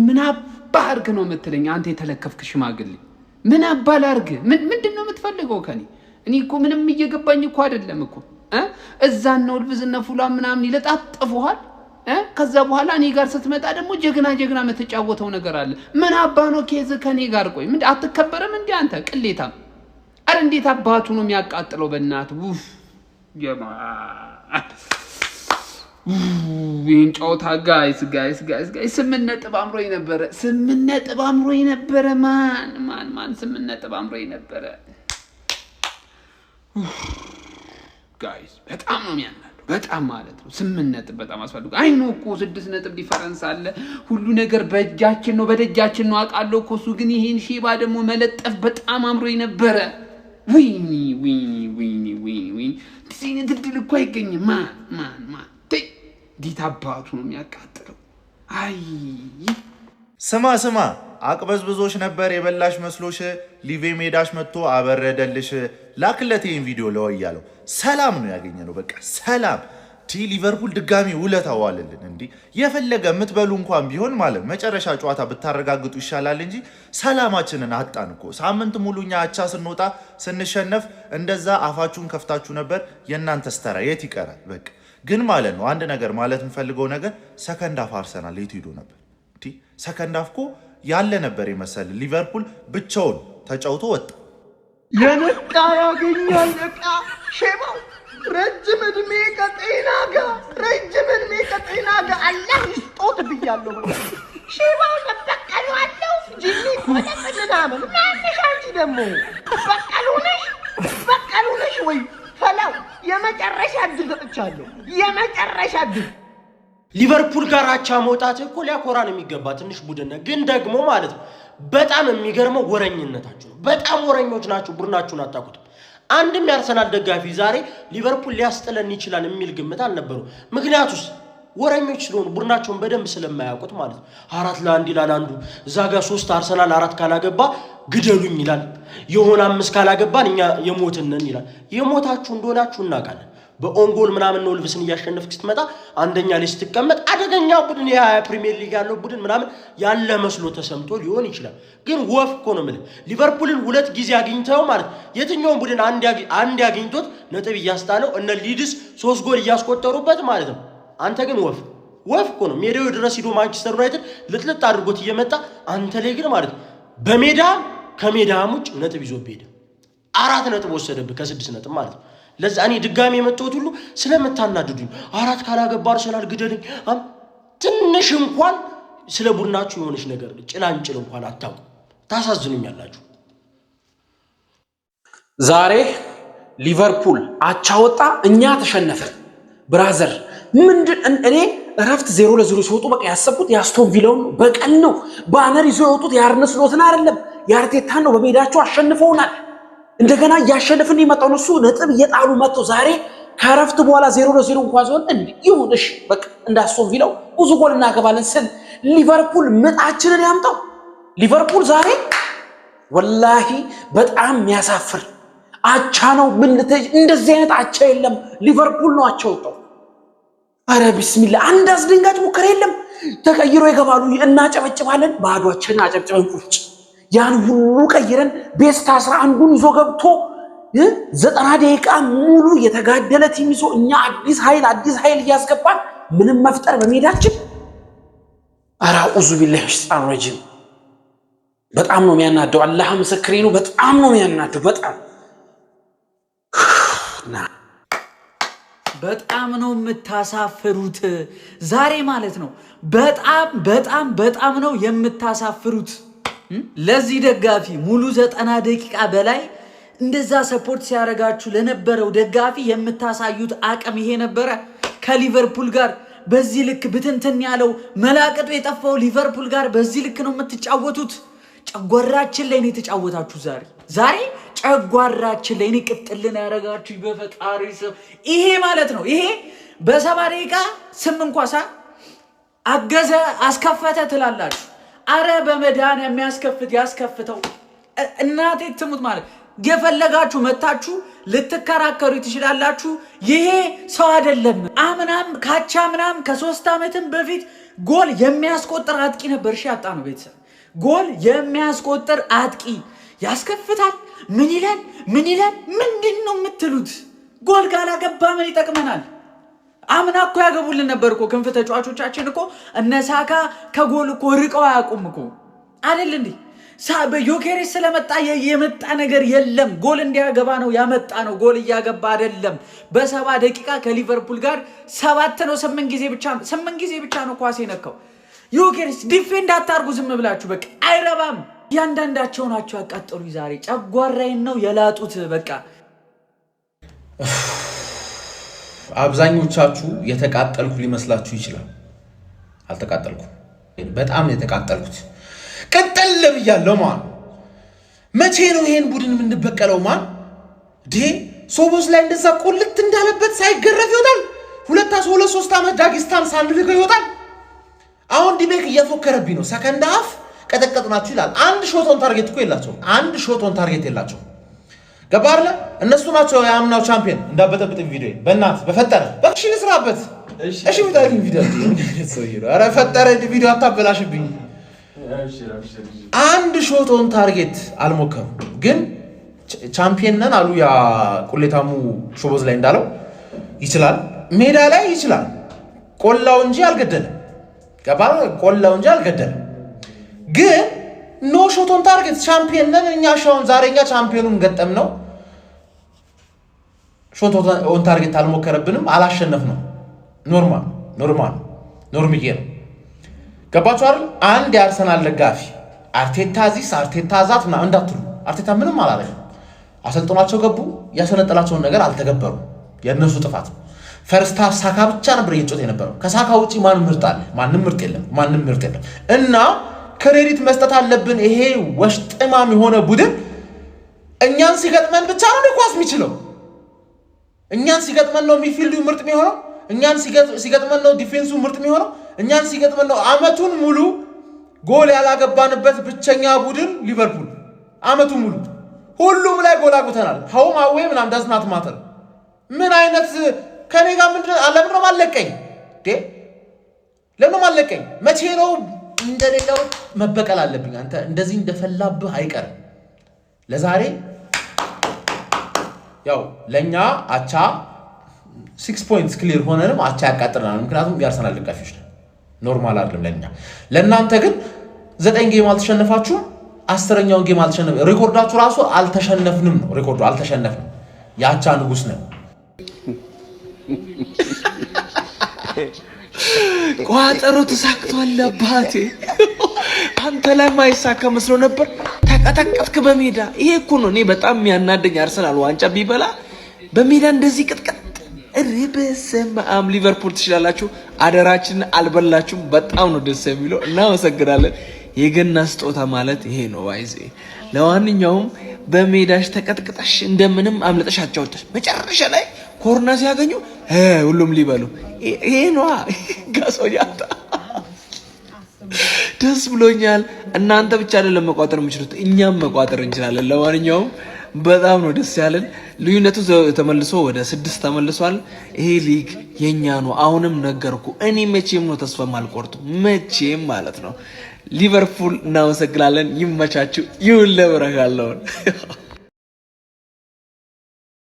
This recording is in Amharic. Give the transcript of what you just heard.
ምን አባርግ ነው የምትለኝ አንተ የተለከፍክ ሽማግሌ? ምን አባል አርግ? ምንድነው የምትፈልገው ከኔ? እኔ እኮ ምንም እየገባኝ እኮ አይደለም እኮ እዛን ነው ልብዝና ፉላ ምናምን ይለጣጥፉሃል። ከዛ በኋላ እኔ ጋር ስትመጣ ደግሞ ጀግና የምትጫወተው ነገር አለ። ምን አባ ነው ኬዝ ከኔ ጋር? ቆይ ምን አትከበረም እንዴ አንተ ቅሌታም? አረ እንዴት አባቱ ነው የሚያቃጥለው በእናት ውፍ የማ ይህን ጨዋታ ጋይስ 8 ነጥብ አምሮኝ ነበረ። 8 ነጥብ አምሮኝ ነበረ። ማን 8 ነጥብ አምሮኝ ነበረ ጋይስ። በጣም ነው የሚያናደው፣ በጣም ማለት ነው። 8 ነጥብ በጣም አስፈልጉ። አይ ነው እኮ 6 ነጥብ ዲፈረንስ አለ። ሁሉ ነገር በእጃችን ነው በደጃችን ነው አውቃለሁ እኮ። እሱ ግን ይሄን ሼባ ደግሞ መለጠፍ በጣም አምሮኝ ነበረ። ወይኒ ሲኔ ድል እኮ አይገኝም። ማን ዲታ አባቱ ነው የሚያቃጥለው። አይ ስማ አቅበዝብዞሽ ነበር የበላሽ መስሎሽ ሊቬ ሜዳሽ መጥቶ አበረደልሽ። ላክለት ይሄን ቪዲዮ ለወያለው ሰላም ነው ያገኘነው። በቃ ሰላም ሊቨርፑል ድጋሚ ውለታ ዋለልን። እንዴ የፈለገ የምትበሉ እንኳን ቢሆን ማለት መጨረሻ ጨዋታ ብታረጋግጡ ይሻላል እንጂ ሰላማችንን አጣን እኮ። ሳምንት ሙሉኛ አቻ ስንወጣ ስንሸነፍ እንደዛ አፋችሁን ከፍታችሁ ነበር። የእናንተስ ተራ የት ይቀራል? በቃ ግን ማለት ነው አንድ ነገር ማለት የምፈልገው ነገር ሰከንድ አፍ አርሰናል የት ሄዶ ነበር? ሰከንድ አፍ እኮ ያለ ነበር የመሰለ ሊቨርፑል ብቻውን ተጫውቶ ወጣ። የነቃ ያገኛል ነቃ ሼባው ረጅም እድሜ ከጤና ጋር አላህ ይስጦት ብያለሁ። ሼባው ተበቀሉ አለው ጂኒ ምናምን ማንሽ አንቺ ደግሞ በቀሉ ነሽ ወይ ፈላው የመጨረሻ እድል ሰጥቻለሁ። የመጨረሻ እድል ሊቨርፑል ጋር አቻ መውጣት እኮ ሊያኮራን የሚገባ ትንሽ ቡድን ግን ደግሞ ማለት ነው በጣም የሚገርመው ወረኝነታችሁ ነው። በጣም ወረኞች ናችሁ። ቡድናችሁን አታውቁት። አንድም የአርሰናል ደጋፊ ዛሬ ሊቨርፑል ሊያስጥለን ይችላል የሚል ግምት አልነበሩ። ምክንያቱስ ወረኞች ስለሆኑ ቡድናቸውን በደንብ ስለማያውቁት ማለት ነው። 4-1 ይላል አንዱ፣ እዛ ጋር 3 አርሰናል 4 ካላገባ ግደሉኝ ይላል። የሆነ 5 ካላገባን እኛ የሞትነን ይላል። የሞታችሁ እንደሆናችሁ እናውቃለን። በኦንጎል ምናምን ነው ልብስን እያሸነፍክ ስትመጣ አንደኛ ላይ ስትቀመጥ አደገኛው ቡድን የፕሪሚየር ሊግ ያለው ቡድን ምናምን ያለ መስሎ ተሰምቶ ሊሆን ይችላል። ግን ወፍ እኮ ነው ማለት ሊቨርፑልን 2 ጊዜ አግኝተው ማለት የትኛውን ቡድን አንድ አግኝቶት ነጥብ እያስጣለው እነ ሊድስ 3 ጎል እያስቆጠሩበት ማለት ነው። አንተ ግን ወፍ እኮ ነው። ሜዳው ድረስ ሂዶ ማንቸስተር ዩናይትድ ልጥልጥ አድርጎት እየመጣ አንተ ላይ ግን ማለት በሜዳ ከሜዳም ውጭ ነጥብ ይዞ ሄደ። 4 ነጥብ ወሰደብህ ከ6 ነጥብ ማለት ነው። ለዛ እኔ ድጋሚ የመጣሁት ሁሉ ስለምታናድዱኝ 4 ካላገባ አርሰናል ግደልኝ። ትንሽ እንኳን ስለ ቡድናችሁ የሆነች ነገር ጭላንጭል እንኳን አታውቁ። ታሳዝኑኛላችሁ። ዛሬ ሊቨርፑል አቻ ወጣ፣ እኛ ተሸነፈ። ብራዘር እኔ እረፍት 0-0 ሲወጡ በቃ ያሰብኩት የአስቶን ቪላውን በቀል ነው። ባነር ይዞ የወጡት የአርነ ስሎትን አይደለም የአርቴታን ነው። በሜዳቸው አሸንፈውናል። እንደገና ያሸነፍን ይመጣው እሱ ነጥብ እየጣሉ መጥተው ዛሬ ከረፍት በኋላ 0-0 እንኳን ሲሆን ይሁን እሺ በቃ እንዳስቶን ቪላው ብዙ ጎል እናገባለን ስል ሊቨርፑል ምጣችንን ያምጣው። ሊቨርፑል ዛሬ ወላሂ በጣም የሚያሳፍር አቻ ነው። እንደዚህ አይነት አቻ የለም። ሊቨርፑል ነው አቻ ወጣው። አረ ቢስሚላህ አንድ አስደንጋጭ ሙከራ የለም። ተቀይሮ ይገባሉ እና ጨበጭባለን። ባዷችን አጨብጭበን ቁጭ ያን ሁሉ ቀይረን ቤስት 11ን ይዞ ገብቶ 90 ደቂቃ ሙሉ የተጋደለ ቲም ይዞ እኛ አዲስ ኃይል እያስገባን ምንም መፍጠር በሜዳችን አራኡዙ ቢላሂ ሸይጣን ረጂም። በጣም ነው የሚያናደው። አላህ ምስክሬ ነው። በጣም ነው የሚያናደው። በጣም ነው የምታሳፍሩት ዛሬ ማለት ነው። በጣም ነው የምታሳፍሩት። ለዚህ ደጋፊ ሙሉ 90 ደቂቃ በላይ እንደዛ ሰፖርት ሲያረጋችሁ ለነበረው ደጋፊ የምታሳዩት አቅም ይሄ ነበረ። ከሊቨርፑል ጋር በዚህ ልክ ብትንትን ያለው መላቀጡ የጠፋው ሊቨርፑል ጋር በዚህ ልክ ነው የምትጫወቱት። ጨጓራችን ላይ ነው የተጫወታችሁ ዛሬ ጨጓራችን ላይ ነው ቅጥልን ያረጋችሁ በፈጣሪ ስም። ይሄ ማለት ነው ይሄ በ70 ደቂቃ ስም እንኳን አገዘ አስከፈተ ትላላችሁ። አረ በመዳን የሚያስከፍት ያስከፍተው እናቴ ትሙት ማለት የፈለጋችሁ መታችሁ ልትከራከሩ ትችላላችሁ። ይሄ ሰው አይደለም። አምናም ካቻምናም ከ3 ዓመትም በፊት ጎል የሚያስቆጥር አጥቂ ነበር። እሺ ያጣ ነው ቤተሰብ ጎል የሚያስቆጥር አጥቂ ያስከፍታል። ምን ይላል ምንድነው የምትሉት? ጎል ካላገባ ምን ይጠቅመናል? አምና እኮ ያገቡልን ነበር እኮ ክንፍ ተጫዋቾቻችን እኮ እነ ሳካ ከጎል እኮ ርቀው አያውቁም እኮ አይደል እንዴ? ዮኬሬስ ስለመጣ የመጣ ነገር የለም። ጎል እንዲያገባ ነው ያመጣ ነው። ጎል እያገባ አይደለም። በ70 ደቂቃ ከሊቨርፑል ጋር 8 ጊዜ ብቻ ነው ኳስ የነካው። ዮኬሬስ ዲፌንድ አታርጉ ዝም ብላችሁ በቃ አይረባም። ያንዳንዳቸው ናቸው ያቃጠሉ። ዛሬ ጨጓራዬን ነው የላጡት። በቃ አብዛኞቻችሁ የተቃጠልኩ ሊመስላችሁ ይችላል። አልተቃጠልኩም። በጣም የተቃጠልኩት ቀጠል ብያለሁ። ማን መቼ ነው ይሄን ቡድን የምንበቀለው? ማን ሶቦስ ላይ እንደዛ ቁልት እንዳለበት ሳይገረፍ ይወጣል። 2-3 ዓመት ዳጊስታን ሳንልከው ይወጣል። አሁን ዲቤክ እየፎከረብኝ ነው። ሰከንድ ሃፍ ቀጠቀጥናችሁ ይላል። አንድ ሾት ኦን ታርጌት እኮ የላቸውም። አንድ ሾት ኦን ታርጌት የላቸውም። ገባህ አይደል? እነሱ ናቸው የአምናው ቻምፒየን። እንዳበጠብጥ ቪዲዮ በእናት በፈጠረ በእሺ ልስራበት። እሺ ምታልኝ ቪዲዮ ኧረ ፈጠረ ቪዲዮ አታበላሽብኝ። አንድ ሾት ኦን ታርጌት አልሞከሩም። ግን ቻምፒየን ነን አሉ። ያ ቁሌታሙ ሾቦዝ ላይ እንዳለው ይችላል፣ ሜዳ ላይ ይችላል። ቆላው እንጂ አልገደለም። ገባህ? ቆላው እንጂ አልገደለም። ግን ኖ ሾት ኦን ታርጌት ቻምፒየን ነን እኛ። ሻውን ዛሬኛ ቻምፒየኑን ገጠም ነው። ሾት ኦን ታርጌት አልሞከረብንም፣ አላሸነፍ ነው። ኖርማል ነው። ገባችሁ አይደል? አንድ የአርሰናል ደጋፊ አርቴታ ዚስ አርቴታ ዛት ምናምን እንዳትሉ። አርቴታ ምንም አላረገም። አሰልጥኗቸው ገቡ። ያሰነጠላቸውን ነገር አልተገበሩ። የእነሱ ጥፋት። ፈርስት ሃፍ ሳካ ብቻ ነበር እየጮተ የነበረው። ከሳካ ውጪ ማንም ምርጥ አለ? ማንም ምርጥ የለም። እና ክሬዲት መስጠት አለብን። ይሄ ወሽጥማም የሆነ ቡድን እኛን ሲገጥመን ብቻ ነው ኳስ የሚችለው። እኛን ሲገጥመን ነው ሚድፊልዱ ምርጥ የሚሆነው። እኛን ሲገጥመን ነው ዲፌንሱ ምርጥ የሚሆነው። እኛን ሲገጥመን ነው አመቱን ሙሉ ጎል ያላገባንበት ብቸኛ ቡድን ሊቨርፑል። አመቱን ሙሉ ሁሉም ላይ ጎል አግብተናል። ሆም አዌይ ምናምን ዳዝናት ማተር። ምን አይነት ከኔ ጋር ለምን ነው ማለቀኝ? ለምን ነው ማለቀኝ? መቼ ነው እንደሌላው መበቀል አለብኝ? አንተ እንደዚህ እንደፈላብህ አይቀርም። ለዛሬ ያው ለኛ አቻ 6 ፖይንትስ ክሊር ሆነንም አቻ ያቃጥለናል። ምክንያቱም የአርሰናል ደጋፊዎች ነን። ኖርማል አይደለም ለኛ። ለእናንተ ግን 9 ጌም አልተሸነፋችሁም። 10ኛውን ጌም አልተሸነፍንም። ሪኮርዳችሁ ራሱ አልተሸነፍንም ነው። ሪኮርዱ አልተሸነፍንም። የአቻ ንጉስ ነን። ቋጠሮ ተሳክቷል አባቴ። አንተ ላይ ማይሳካ መስሎ ነበር። ተቀጠቀጥክ በሜዳ። ይሄ እኮ ነው እኔ በጣም የሚያናደኝ። አርሰናል ዋንጫ ቢበላ በሜዳ እንደዚህ ቅጥቀጥ በስመ አብ። ሊቨርፑል ትችላላችሁ፣ አደራችንን አልበላችሁም። በጣም ነው ደስ የሚለው። እናመሰግናለን። የገና ስጦታ ማለት ይሄ ነው ዋይዜ። ለማንኛውም በሜዳሽ ተቀጥቅጠሽ እንደምንም አምልጠሽ አጫውተሽ መጨረሻ ላይ ኮርና ሲያገኙ ሁሉም ሊበሉ ይሄ ነው ጋሶያታ። ደስ ብሎኛል። እናንተ ብቻ አይደለም መቋጠር የምችሉት፣ እኛም መቋጠር እንችላለን። ለማንኛውም በጣም ነው ደስ ያለን። ልዩነቱ ተመልሶ ወደ 6 ተመልሷል። ይሄ ሊግ የኛ ነው። አሁንም ነገርኩ፣ እኔ መቼም ነው ተስፋ ማልቆርጡ፣ መቼም ማለት ነው። ሊቨርፑል እናመሰግናለን። ይመቻችሁ። ይሁን ለበረካለውን